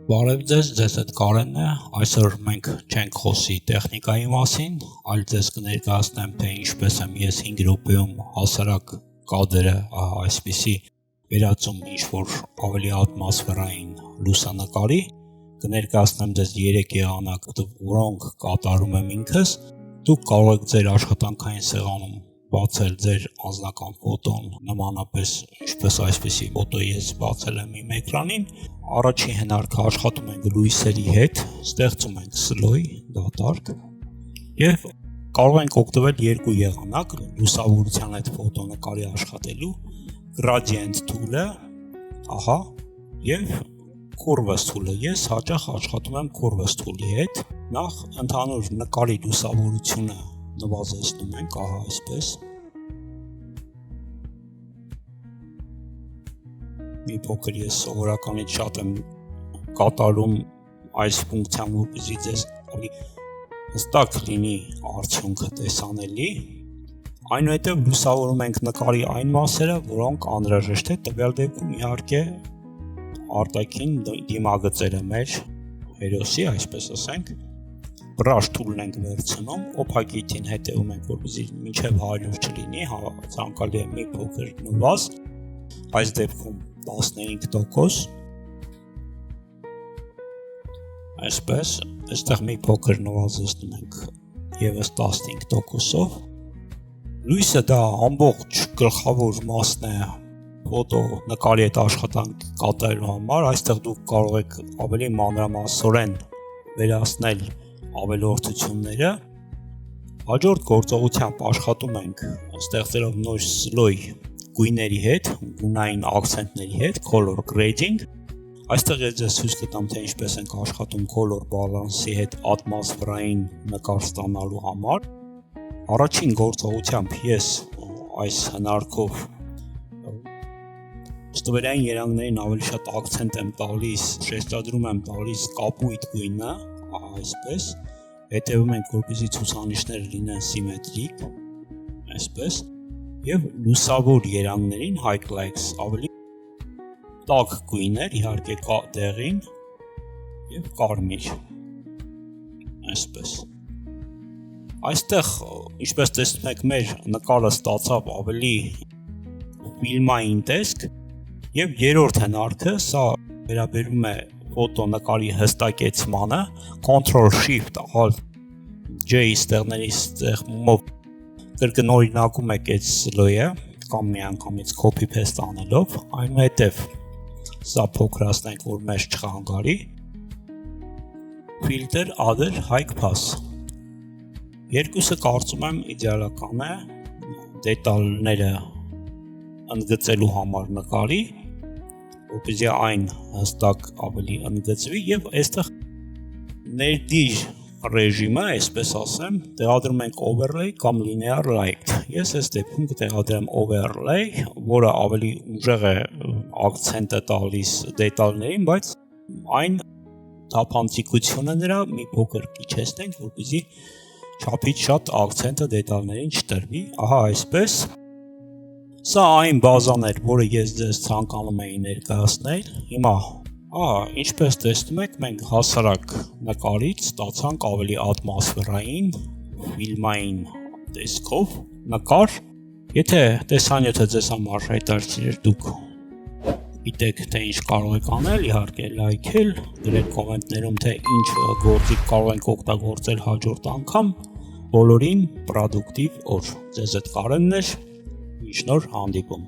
Բարև ձեզ, ձեզ հետ Կարենն է, այսօր մենք չենք խոսի տեխնիկայի մասին, այլ ձեզ կներկայացնեմ, թե ինչպես եմ ես 5 րոպեում հասարակ կադրը այսպիսի վերածում ինչ-որ ավելի ատմոսֆերային լուսանկարի, կներկայացնեմ ձեզ 3 եղանակ, որոնք կատարում եմ ինքս, դուք կարող եք ձեր աշխատանքային սեղանում բացել ձեր անձնական ֆոտոն նմանապես ինչպես այսպիսի ֆոտո ես բացել եմ իմ էկրանին, առաջին հնարքը աշխատում ենք լույսերի հետ, ստեղծում ենք սլոյ, դատարկ և կարող ենք օգտվել երկու եղանակ լուսավորության հետ ֆոտոնկարի աշխատելու gradient tool-ը, ահա, և curves tool-ը, ես հաճախ աշխատում եմ curves tool-ի հետ, նախ ընդհանուր նկարի լուսավորությունը նվազեցնում ենք, ահա այսպես, մի փոքր ես սովորականից շատ եմ կատարում այս ֆունկցիան, որպեսզի ձեզ ավելի հստակ լինի արդյունքը տեսանելի, այնուհետև լուսավորում ենք նկարի այն մասերը, որոնք անհրաժեշտ է, տվյալ դեպքում իհարկե արտաքին դիմագծերը մեր հերոսի, այսպես ասենք, brush tool-ն ենք վերցնում, opacity-ին հետևում ենք, որպեսզի մինչև 100 չլինի, ցանկալի է մի փոքր նվազ, այս դեպքում 15%, այսպես, այստեղ մի փոքր նվազեցնում ենք ևս 15%-ով, լույսը դա ամբողջ գլխավոր մասն է ֆոտո նկարի հետ աշխատանք կատարելու համար, այստեղ դուք կարող եք ավելի մանրամասնորեն վերացնել ավելորդությունները, հաջորդ գործողությամբ աշխատում ենք ստեղծելով նոր սլոյ գույների հետ, գունային ակցենտների հետ, color grading, այստեղ ես ձեզ ցույց կտամ, թե ինչպես ենք աշխատում color balance-ի հետ ատմոսֆերային նկար ստանալու համար, առաջին գործողությամբ ես այս հնարքով ստվերային երանգներին ավելի շատ ակցենտ եմ տալիս, շեշտադրում եմ տալիս կապույտ գույնը, այսպես, հետևում ենք, որպեսզի ցուցանիշները լինեն սիմետրիկ, այսպես, և լուսավոր երանգներին highlights ավելի տաք գույներ, իհարկե դեղին և կարմիր, այսպես, այստեղ, ինչպես տեսնում եք, մեր նկարը ստացավ ավելի ֆիլմային տեսք և երրորդ հնարքը, սա վերաբերում է ֆոտո նկարի հստակեցմանը, Ctrl-Shift-Alt-J ստեղումով կրկնօրինակում եք այդ սլոյը կամ միանգամից copy-paste անելով, այնուհետև սա փոքրացնենք, որ մեզ չխանգարի, Filter, Other, High Pass, երկուսը կարծում եմ իդեալական է դետալները ընդգծելու համար նկարի, որպեսզի այն հստակ ավելի ընդգծվի և այստեղ ներդիր ռեժիմը, այսպես ասեմ, տեղադրում ենք overlay կամ linear light, ես այս դեպքում կտեղադրեմ overlay, որը ավելի ուժեղ է ակցենտը տալիս դետալներին, բայց այն թափանցիկությունը նրա մի փոքր իջեցնենք, որպեսզի չափից շատ ակցենտը դետալներին չտրվի, ահա այսպես, սա այն բազան էր, որը ես ձեզ ցանկանում էի ներկայացնել, հիմա, ինչպես տեսնում եք, մենք հասարակ նկարից ստացանք ավելի ատմոսֆերային, ֆիլմային տեսքով նկար, եթե տեսանյութը ձեզ համար հետաքրքիր էր, դուք գիտեք, թե ինչ կարող եք անել, իհարկե լայքել, գրել կոմենտներում, թե ինչ գործիք կարող ենք օգտագործել հաջորդ անգամ, բոլորին պրոդուկտիվ օր, ձեզ հետ Կարենն էր, մինչ նոր հանդիպում։